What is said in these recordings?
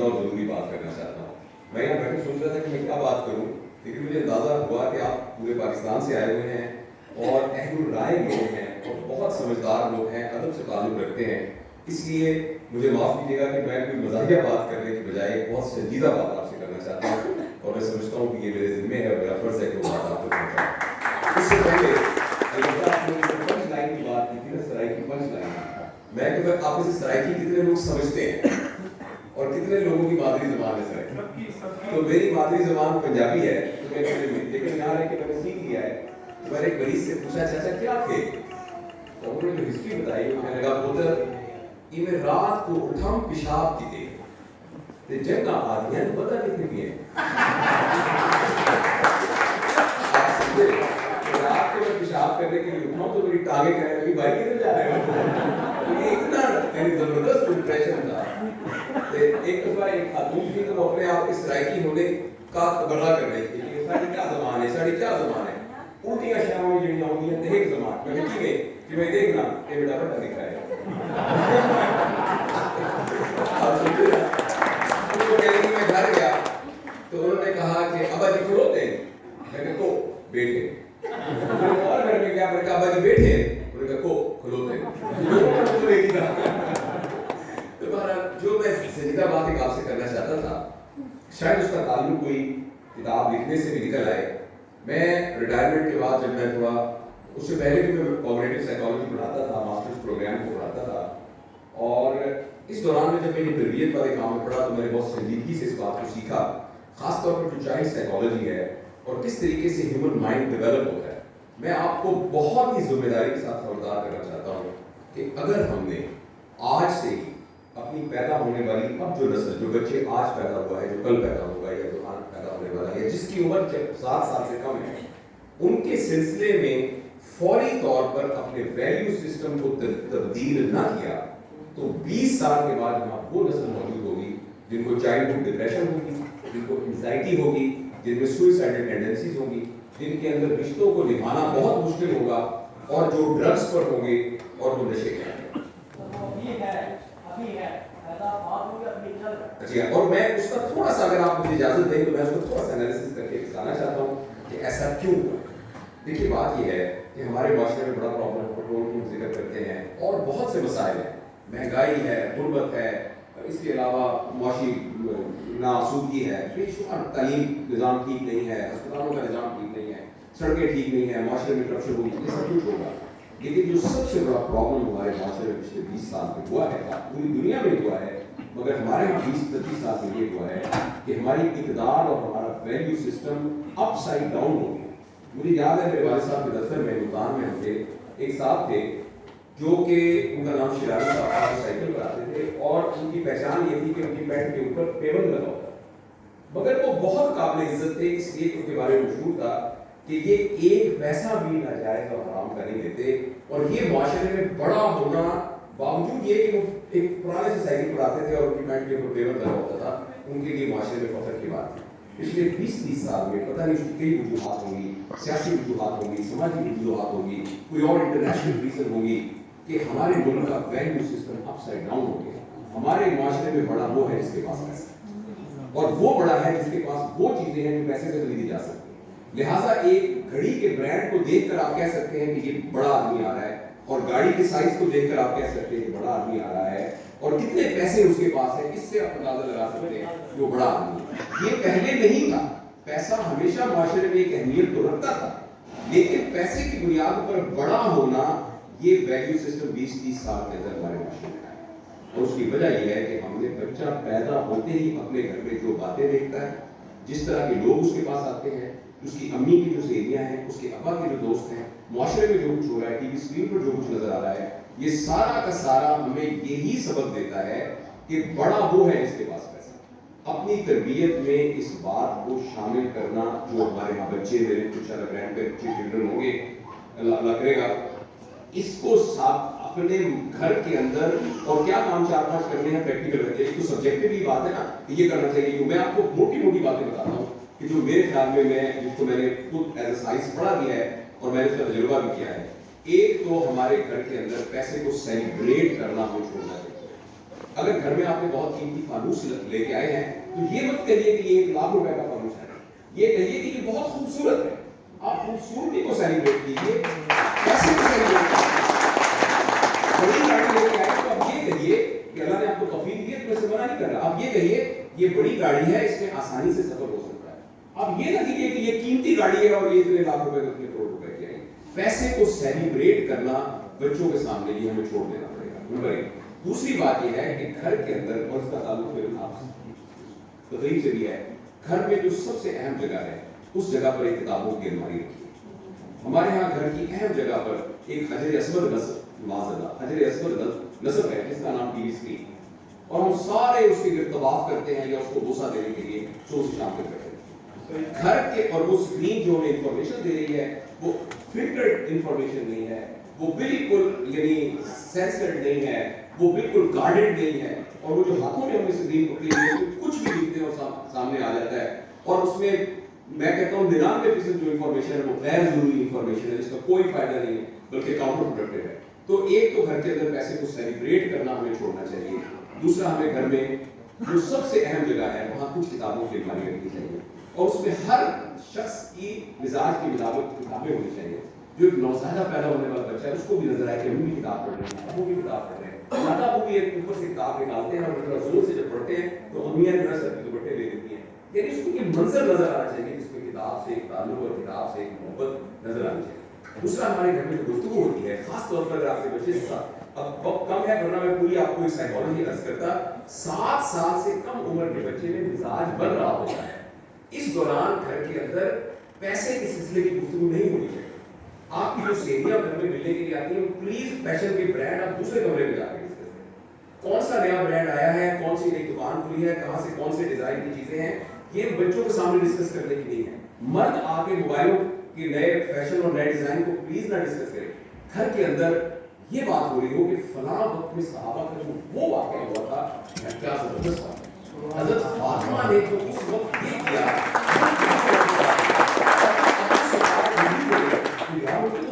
اور ضروری بات کرنا چاہتا ہوں. میں یہاں بیٹھے سوچ رہا تھا کہ میں کیا بات کروں، لیکن مجھے اندازہ ہوا کہ آپ پورے پاکستان سے آئے ہوئے ہیں اور اہل الرائے لوگ ہیں اور بہت سمجھدار لوگ ہیں، ادب سے تعلق رکھتے ہیں. اس لیے مجھے معاف کیجیے گا کہ میں کوئی مزاحیہ بات کرنے کی بجائے بہت سنجیدہ بات آپ سے کرنا چاہتا ہوں، اور میں سمجھتا ہوں کہ یہ میرے ذمہ ہے اور میرا فرض ہے کہ وہ بات آپ تک پہنچاؤں. اس سے پہلے آپ نے پنچ لائن کی بات کی تھی نا، سرائکی پنچ لائن. میں کہ آپ میں سے سرائکی کتنے لوگ سمجھتے ہیں اور کتنے لوگوں کی مادری زبان ہے سرائکی؟ تو میری مادری زبان پنجابی ہے، لیکن یہاں رہ کے میں نے سیکھ لیا ہے. تو میں نے ایک مریض سے پوچھا چاچا کیا تھے، تو انہوں نے جو ہسٹری بتائی وہ کہنے لگا پوتر یہ میں رات کو اٹھم پیشاب کی تھے جنگ آباد ہیں تو پتہ کتنے کی ہے. رات کو میں پیشاب کرنے کے لیے اٹھاؤں تو میری ٹانگیں کہنے لگی بھائی کدھر جا رہے ہو. یہ اتنا زبردست امپریشن تھا. ایک دفعہ ایک خاتون تھی تو وہ اپنے آپ کے سرائکی ہونے کا تبرہ کر رہی تھی کہ ساڑی کیا زبان ہے، ساڑی کیا زبان ہے. اونٹیاں شاہوں میں جڑیاں ہوتی ہیں دہیک زبان. میں کہتی گئی کہ میں دیکھنا یہ بیٹا بڑا دکھا ہے. میں گھر گیا تو انہوں نے کہا کہ ابا جی کھلوتے ہیں. میں نے کو بیٹھے. اور گھر میں کیا، میں نے کہا ابا جی بیٹھے. انہوں نے کہا کو کھلوتے ہیں. تو بہرحال جو میں سنجیدہ بات ایک آپ سے کرنا چاہتا تھا، شاید اس کا تعلق کوئی کتاب لکھنے سے بھی نکل آئے. میں ریٹائرمنٹ کے بعد جب میں تھوڑا، اس سے پہلے بھی میں کوگنیٹو سائیکالوجی پڑھاتا تھا، ماسٹرز پروگرام کو پڑھاتا تھا. اور اس دوران میں جب میں یہ تربیت والے کام میں پڑھا تو میں نے بہت سنجیدگی سے اس بات کو سیکھا، خاص طور پر جو چائلڈ سائیکالوجی ہے اور کس طریقے سے ہیومن مائنڈ ڈیولپ ہوتا ہے. میں آپ کو بہت ہی ذمہ داری کے ساتھ خبردار کرنا چاہتا ہوں کہ اگر ہم نے آج سے ہی اپنی پیدا ہونے والی اب جو نسل، جو بچے آج پیدا ہوا ہے، جو کل پیدا ہوگا یا جو آج پیدا ہونے والا ہے، جس کی عمر 7 سال سے کم ہے، ان کے سلسلے میں فوری طور پر اپنے ویلیو سسٹم کو تبدیل نہ کیا تو 20 سال کے بعد یہاں وہ نسل موجود ہوگی جن کو چائلڈ ہوڈ ڈپریشن ہوگی، جن کو انزائٹی ہوگی، جن میں سوئسائڈل ٹینڈنسیز ہوگی، جن کے اندر رشتوں کو نبھانا بہت مشکل ہوگا، اور جو ڈرگس پر ہوں گے اور وہ نشے کریں گے. جی ہاں، اور میں اس کا تھوڑا سا، اگر آپ مجھے اجازت دیں تو میں اس کو تھوڑا سا انالیسس کر کے بتانا چاہتا ہوں کہ ایسا کیوں ہوا. دیکھیے بات یہ ہے کہ ہمارے معاشرے میں بڑا پرابلم پیٹرول کی ذکر کرتے ہیں اور بہت سے مسائل ہیں، مہنگائی ہے، غربت ہے، اس کے علاوہ معاشی ناآسودگی ہے، تعلیم نظام ٹھیک نہیں ہے، ہسپتالوں کا نظام ٹھیک نہیں ہے، سڑکیں ٹھیک نہیں ہیں، معاشرے میں کرپشن ہوگی، یہ سب کچھ ہوگا. لیکن جو سب سے بڑا پرابلم ہمارے معاشرے میں پچھلے 20 سال میں ہوا ہے، پوری دنیا میں ہوا ہے، مگر ہمارے 20-25 سال میں یہ ہوا ہے کہ ہماری اقتدار اور ہمارا ویلیو سسٹم اپ سائڈ ڈاؤن ہو گیا. مجھے یاد ہے میرے والد صاحب کے دفتر میں ملتان میں ہم تھے، ایک صاحب تھے جو کہ ان کا نام شیرازی صاحب تھا، سائیکل پر آتے تھے اور ان کی پہچان یہ تھی کہ ان کی پینٹ کے اوپر پیبند لگا ہوتا، مگر وہ بہت قابل عزت تھے اس لیے کہ ان کے بارے میں مشہور تھا کہ یہ ایک پیسہ بھی ناجائز اور حرام کا نہیں دیتے. اور یہ معاشرے میں بڑا ہونا باوجود یہ کہ وہ ایک پرانے سے سائیکل پر آتے تھے اور ان کی پینٹ کے اوپر پیبند لگا ہوتا تھا، ان کے لیے معاشرے میں فخر کی بات تھی. پچھلے 20-30 سال میں پتہ نہیں اس کی کئی وجوہات ہوں گی، سیاسی وجوہات ہوں گی، سماجی وجوہات ہوں گی، کوئی اور انٹرنیشنل ریزن ہوں گی کہ ہمارے ملک کا ویلیو سسٹم اپ سائڈ ڈاؤن ہو گیا. ہمارے معاشرے میں بڑا وہ ہے جس کے پاس پیسہ، اور وہ بڑا ہے جس کے پاس وہ چیزیں ہیں جو پیسے سے خریدی جا سکتی ہیں. لہٰذا ایک گھڑی کے برانڈ کو دیکھ کر آپ کہہ سکتے ہیں کہ یہ بڑا آدمی آ رہا ہے، اور گاڑی کے سائز کو دیکھ کر آپ کہہ سکتے ہیں کہ بڑا آدمی آ رہا ہے، اور کتنے پیسے اس کے پاس ہے اس سے آپ اندازہ لگا سکتے ہیں کہ وہ بڑا آدمی ہے. یہ پہلے نہیں تھا. پیسہ ہمیشہ معاشرے میں ایک اہمیت تو رکھتا تھا، لیکن پیسے کی بنیاد پر بڑا ہونا یہ ویلیو سسٹم 20-30 سال کے اندر ہمارے معاشرے میں آیا. اور اس کی وجہ یہ ہے کہ ہم نے بچہ پیدا ہوتے ہی اپنے گھر میں جو باتیں دیکھتا ہے، جس طرح کے لوگ اس کے پاس آتے ہیں، اس کی امی کی جو سہیلیاں ہیں، اس کے ابا کے جو دوست ہیں، معاشرے میں جو کچھ ہو رہا ہے، ٹی وی اسکرین پر جو کچھ نظر آ رہا ہے، یہ سارا کا سارا ہمیں یہی سبق دیتا ہے کہ بڑا وہ ہے جس کے پاس پیسہ. اپنی تربیت میں اس بات کو شامل کرنا، جو ہمارے یہاں بچے، میرے کچھ گرینڈ پیرنٹس چلڈرن ہوں گے، اللہ کرے گا، اس کو اپنے گھر کے اندر، اور کیا کام 4-5 کرنے ہیں پریکٹیکل رہتے ہیں. ایک تو سبجیکٹو بھی بات ہے نا کہ یہ کرنا چاہیے. میں آپ کو موٹی موٹی باتیں بتاتا ہوں کہ جو میرے خیال میں جس کو میں نے خود ایز اے سائنس پڑھا بھی ہے اور میں نے اس کا تجربہ بھی کیا ہے. ایک تو ہمارے گھر کے اندر پیسے کو سیلیبریٹ کرنا ہمیں چھوڑنا چاہیے. اگر گھر میں آپ نے بہت قیمتی فانوس لے کے آئے ہیں تو یہ مت کہیے کہ یہ 1 لاکھ روپے کا فانوس ہے، یہ کہیے کہ یہ بہت خوبصورت ہے. آپ خوبصورتی کو سیلیبریٹ کیجیے، پیسے کو سیلیبریٹ کیجیے. بڑی گاڑی لے کے آئے تو آپ یہ کہیے کہ اللہ نے آپ کو توفیق دی ہے تو میں سے منع نہیں کر رہا. آپ یہ کہیے یہ بڑی گاڑی ہے، اس میں آسانی سے سفر ہو سکتا ہے. آپ یہ نہ کہیے کہ یہ قیمتی گاڑی ہے اور یہ اتنے لاکھ روپے اتنے کروڑ روپے کی آئی. پیسے کو سیلیبریٹ کرنا بچوں کے سامنے یہ ہمیں چھوڑ دینا پڑے گا. نمبر 1. دوسری بات یہ ہے کہ گھر کے اندر، اور اس کا تعلق میرے آپ تقریب سے بھی ہے، گھر میں جو سب سے اہم جگہ ہے اس جگہ پر ایک کتابوں کی الماری رکھیے. ہمارے ہاں گھر کی اہم جگہ پر ایک حجر اسود نصب، معاذاللہ حجر اسود نصب ہے جس کا نام ٹی وی اسکرین، اور ہم سارے اس کے گرد طواف کرتے ہیں یا اس کو بوسہ دینے کے لیے صبح سے شام تک بیٹھے ہیں. گھر کے اور وہ اسکرین جو ہمیں انفارمیشن دے رہی ہے وہ فلٹرڈ انفارمیشن نہیں ہے، وہ بالکل یعنی سینسرڈ نہیں ہے، وہ بالکل گارڈڈ نہیں ہے. اور وہ جو ہاتھوں میں ہم اسکرین پکڑی ہوئی ہے کچھ بھی لکھتے ہیں اور سامنے آ جاتا ہے. اور اس میں میں کہتا ہوں 99% جو انفارمیشن ہے وہ غیر ضروری انفارمیشن ہے جس کا کوئی فائدہ نہیں ہے بلکہ کاؤنٹر پروڈکٹیو ہے. تو ایک تو گھر کے اندر پیسے کو سیلیبریٹ کرنا ہمیں چھوڑنا چاہیے. دوسرا، ہمیں گھر میں جو سب سے اہم جگہ ہے وہاں کچھ کتابوں کی الماری رکھنی چاہیے اور اس میں ہر شخص کی مزاج کی مطابق کتابیں ہونی چاہیے. جو ایک نوزائیدہ پیدا ہونے والا بچہ ہے اس کو بھی نظر آئے کہ ہم بھی کتاب پڑھ رہے ہیں، ابو بھی کتاب پڑھ رہے ہیں. دادا ابو بھی ایک اوپر سے کتاب نکالتے ہیں اور ذرا زور سے جب پڑھتے ہیں تو امیاں جو ہے سر کے دوپٹے لے لیتی ہیں. یعنی اس کو یہ منظر نظر آنا چاہیے جس میں کتاب سے ایک تعلق اور کتاب سے ایک محبت نظر آنی چاہیے. دوسرا، ہمارے گھر میں جو گفتگو ہوتی ہے خاص طور پر اگر آپ کے بچے کے ساتھ، اب وقت کم ہے ورنہ میں پوری آپ کو ایک سائیکالوجی عرض کرتا. 7 سال سے کم عمر کے بچے میں مزاج بن رہا ہوتا ہے. اس دوران گھر کے اندر پیسے کے سلسلے کی گفتگو نہیں ہونی چاہیے. آپ کی جو سہیلیاں گھر میں ملنے کے لیے آتی ہیں پلیز فیشن کے برانڈ آپ دوسرے کمرے میں جا کے ڈسکس کریں. کون سا نیا برانڈ آیا ہے، کون سی نئی دکان کھلی ہے، کہاں سے کون سے ڈیزائن کی چیزیں ہیں، یہ بچوں کے سامنے ڈسکس کرنے کی نہیں ہے. مرد آ کے موبائلوں کے نئے فیشن اور نئے ڈیزائن کو پلیز نہ ڈسکس کریں. گھر کے اندر یہ بات ہو رہی ہو کہ فلاں وقت میں صحابہ کا جو وہ واقعہ ہوا تھا کیا زبردست تھا. حضرت فاطمہ نے جو اس وقت یہ کیا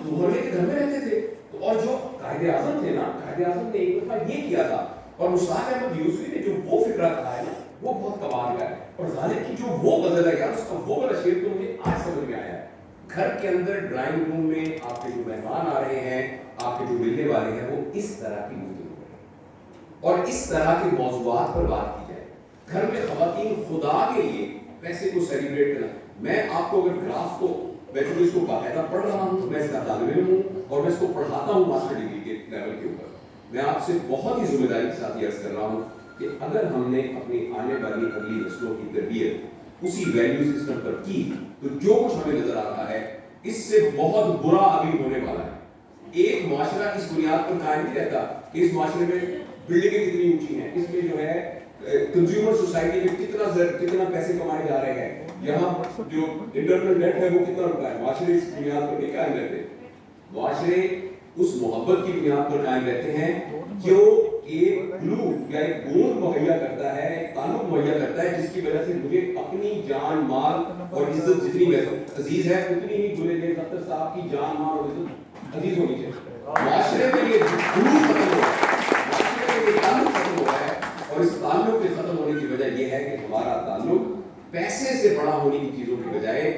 محلے کے گھر میں رہتے تھے اور جو قائد اعظم تھے نا، قائد اعظم نے ایک دفعہ یہ کیا تھا اور مشتاق احمد یوسفی نے جو وہ فکرہ کہا ہے نا وہ بہت کمال کا ہے. اور غالب کی جو وہ غزل ہے یار اس کا وہ والا شعر تو مجھے آج سمجھ میں آیا ہے. گھر کے اندر ڈرائنگ روم میں آپ کے جو مہمان آ رہے ہیں، آپ کے جو ملنے والے ہیں، وہ اس طرح کی گفتگو کریں اور اس طرح کے موضوعات پر بات کی جائے. گھر میں خواتین خدا کے لیے پیسے کو سیلیبریٹ کرنا. میں آپ کو اگر گراف کو میں جو اس کو باقاعدہ پڑھ رہا ہوں، میں اس کا طالب علم ہوں اور میں اس کو پڑھاتا ہوں ماسٹر ڈگری کے لیول کے اوپر. میں آپ سے بہت ہی ذمہ داری کے ساتھ یہ عرض کر رہا ہوں کہ اگر ہم نے اپنی آنے والی اگلی نسلوں کی تربیت اسی ویلیو سسٹم پر کی تو جو کچھ ہمیں نظر آ رہا ہے اس سے بہت برا ابھی ہونے والا ہے. ایک معاشرہ اس بنیاد پر قائم نہیں رہتا کہ اس معاشرے میں بلڈنگیں کتنی اونچی ہیں، اس میں جو ہے کنزیومر سوسائٹی میں کتنا پیسے کمائے جا رہے ہیں، یہاں جو انٹرنل نیٹ ہے وہ کتنا رکا ہے. معاشرے اس بنیاد پر نہیں قائم رہتے. معاشرے اس محبت کی بنیاد پر قائم رہتے ہیں جو ایک گلو یا ایک گوند مہیا کرتا ہے، ایک تعلق مہیا کرتا ہے جس کی وجہ سے مجھے اپنی جان مال اور عزت جتنی عزیز ہے اتنی ہی جنید اختر صاحب کی جان مال اور عزت عزیز ہونی چاہیے. معاشرے میں یہ گلو ختم ہوا ہے، معاشرے میں یہ تعلق ختم ہوا ہے اور اس تعلق کے ختم ہونے کی وجہ یہ ہے کہ ہمارا تعلق پیسے سے بڑا ہونے کی چیزوں کی بجائے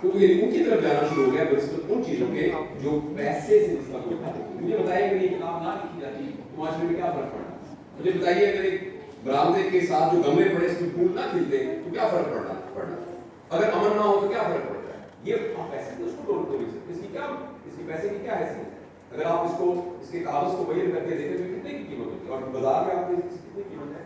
کیونکہ ان کی طرف جانا شروع ہو گیا بنسبت ان چیزوں کے جو پیسے سے اس کا کوئی تعلق نہیں. مجھے بتائیے اگر یہ کتاب نہ لکھی جاتی تو معاشرے میں کیا فرق پڑنا. مجھے بتائیے اگر ایک برآمدے کے ساتھ جو گملے پڑے اس میں پھول نہ کھلتے تو کیا فرق پڑنا. اگر امن نہ ہو تو کیا فرق پڑتا ہے. یہ آپ پیسے تو اس کو توڑ نہیں سکتے. اس کی پیسے کی کیا حیثیت ہے. اگر آپ اس کے کاغذ کو بیان کر کے دیکھیں تو کتنے کی قیمت ہوتی ہے اور بازار میں آپ کو کتنی قیمت ہے.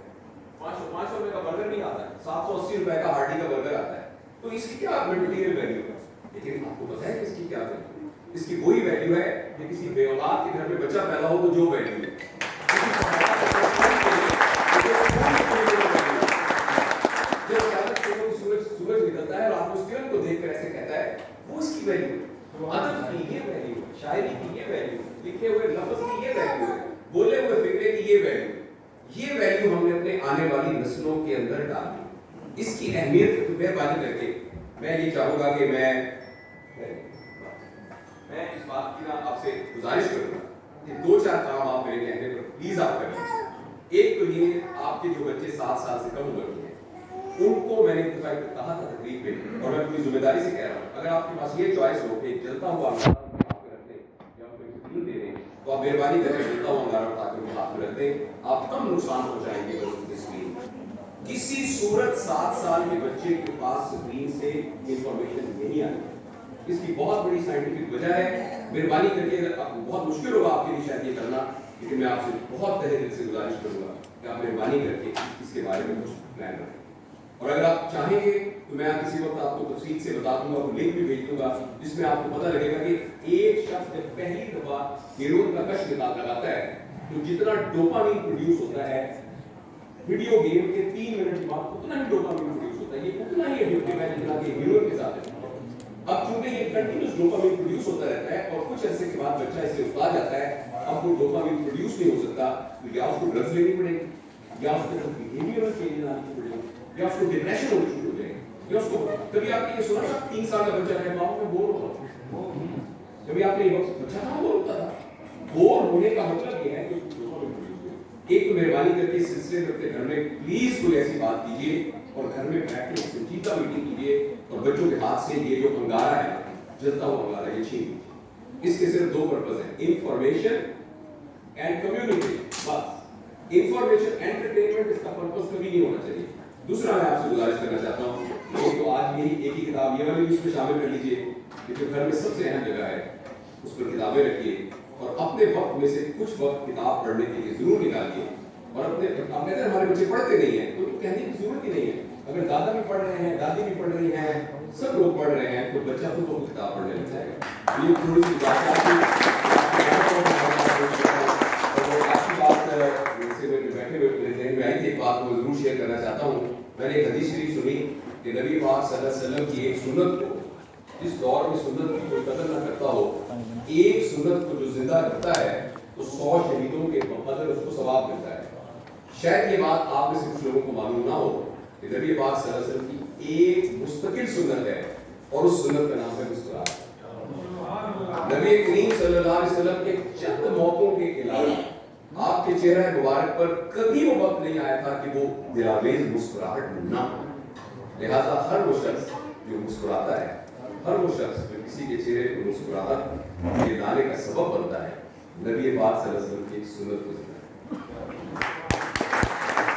500 روپے کا برگر نہیں آتا ہے، 780 روپے کا ہارڈی کا برگر آتا ہے. تو اس کی کیا مٹیریل ویلیو ہے. لیکن آپ کو پتا ہے کہ اس کی کیا ویلیو. اس کی وہی ویلیو ہے کہ کسی بے اولاد کے گھر میں بچہ پیدا ہو تو جو ویلیو ہے. سورج نکلتا ہے اور آپ اس کرن کو دیکھ کر ایسے کہتا ہے وہ اس کی ویلیو ہے. ادب کی یہ ویلیو ہے، شاعری کی یہ ویلیو ہے، لکھے ہوئے لفظ کی یہ ویلیو ہے، بولے ہوئے فکرے کی یہ ویلیو ہے. یہ ویلیو ہم نے اپنے آنے والی نسلوں کے اندر ڈالی. اس کی اہمیت مہربانی کر کے میں یہ چاہوں گا کہ میں اس بات کی آپ سے گزارش کروں گا کہ 2-4 کام آپ میرے کہنے پر پلیز آپ کر لیجیے. ایک تو یہ آپ کے جو بچے 7 سال سے کم عمر کے ہیں ان کو میں نے کہا تھا تقریب پہ، اور میں پوری ذمہ داری سے کہہ رہا ہوں، اگر آپ کے پاس یہ چوائس ہو کہ جلتا ہوا انگارہ آپ کے رکھ دیں یا کوئی تکلیف دے دیں، تو آپ مہربانی کر کے جلتا ہوا انگارہ اٹھا کے ہاتھ میں رکھ دیں، آپ کم نقصان پہنچائیں گے بچوں کی اسکرین۔ کسی صورت 7 سال کے بچے کے پاس اسکرین سے انفارمیشن نہیں آتی، اس کی بہت بڑی سائنٹیفک وجہ ہے۔ مہربانی کر کے، اگر آپ کو بہت مشکل ہوگا آپ کے لیے شاید یہ کرنا، لیکن میں آپ سے بہت تہہ دل سے گزارش کروں گا کہ آپ مہربانی کر کے اس کے بارے میں کچھ پلان رکھیں، اور اگر آپ چاہیں گے تو میں کسی وقت آپ کو تفصیل سے بتا دوں گا، وہ لنک بھی بھیج دوں گا جس میں آپ کو پتہ لگے گا کہ ایک شخص جب پہلی دفعہ ہیروئن کا کش لگاتا ہے تو جتنا ڈوپامین پروڈیوس ہوتا ہے ویڈیو گیم کے 3 منٹ کے بعد اتنا ہی ڈوپامین پروڈیوس ہوتا ہے، یہ اتنا ہی ایڈکٹیو ہے جتنا کہ ہیروئن کے ساتھ ہے۔ اب چونکہ یہ کنٹینیوس ڈوپامین پروڈیوس ہوتا رہتا ہے اور کچھ عرصے کے بعد بچہ اس سے اکتا جاتا ہے، اب وہ ڈوپامین پروڈیوس نہیں ہو سکتا، تو یا اس کو ڈرگز لینی پڑے گی، یا اس کے بیہیویئرل چینجز آنی پڑے گی، یا اس کو ڈپریشن ہونی شروع ہو جائے گی، یا اس کو کبھی آپ نے یہ سنا تھا 3 سال کا بچہ ہے ماں میں بور ہوتا، کبھی آپ نے یہ بچہ کہاں بور ہوتا تھا؟ بور ہونے کا مطلب یہ ہے کہ ڈوپامین پروڈیوس ہو۔ ایک تو مہربانی کر کے اس سلسلے میں اپنے گھر میں پلیز کوئی ایسی بات کیجیے اور گھر میں بیٹھ کے سنجیدہ میٹنگ کیجیے اور بچوں کے ہاتھ سے یہ جو انگارہ ہے، جلتا ہوا انگارہ، یہ چھین لیجیے۔ اس کے صرف 2 پرپز ہیں، انفارمیشن اینڈ کمیونیکیشن، بس۔ انفارمیشن انٹرٹینمنٹ اس کا پرپز کبھی نہیں ہونا چاہیے۔ دوسرا میں آپ سے گزارش کرنا چاہتا ہوں کہ تو آج میری ایک ہی کتاب یہ والی بھی اس میں شامل کر لیجیے کہ جو گھر میں سب سے اہم جگہ ہے اس پر کتابیں رکھیے، اور اپنے وقت میں سے کچھ وقت کتاب پڑھنے کے لیے ضرور نکالیے، اور اپنے آپ کہتے ہیں ہمارے بچے پڑھتے نہیں ہیں تو کہنے کی ضرورت ہی نہیں ہے، اگر دادا بھی پڑھ رہے ہیں، دادی بھی پڑھ رہی ہیں، سب لوگ پڑھ رہے ہیں تو بچہ خود کو کتاب پڑھنے لگ جائے گا۔ یہ تھوڑی سی بات آپ کی سے بیٹھے ہوئے ذہن میں آئی تھی، ایک بات کو ضرور شیئر کرنا چاہتا ہوں۔ میں نے ایک حدیث شریف سنی کہ نبی پاک صلی اللہ علیہ وسلم کی ایک سنت کو، جس دور میں سنت کی کوئی قدر نہ کرتا ہو، ایک سنت کو جو زندہ کرتا ہے تو 100 شہیدوں کے قدر اس کو ثواب ملتا ہے۔ شاید یہ بات آپ میں سے کچھ لوگوں کو معلوم نہ ہو کہ نبی پاک صلی اللہ علیہ وسلم کی ایک مستقل سنت ہے، اور اس سنت کا نام ہے مسکراہٹ۔ نبی کریم صلی اللہ علیہ وسلم کے چند موقعوں کے علاوہ آپ کے چہرہ مبارک پر کبھی وہ وقت نہیں آیا تھا کہ وہ دلاویز مسکراہٹ نہ ہو۔ لہذا ہر وہ شخص جو مسکراتا ہے، ہر وہ شخص جو کسی کے چہرے پر مسکراہٹ دلانے کا سبب بنتا ہے، نبی پاک صلی اللہ علیہ وسلم کی ایک سنت کو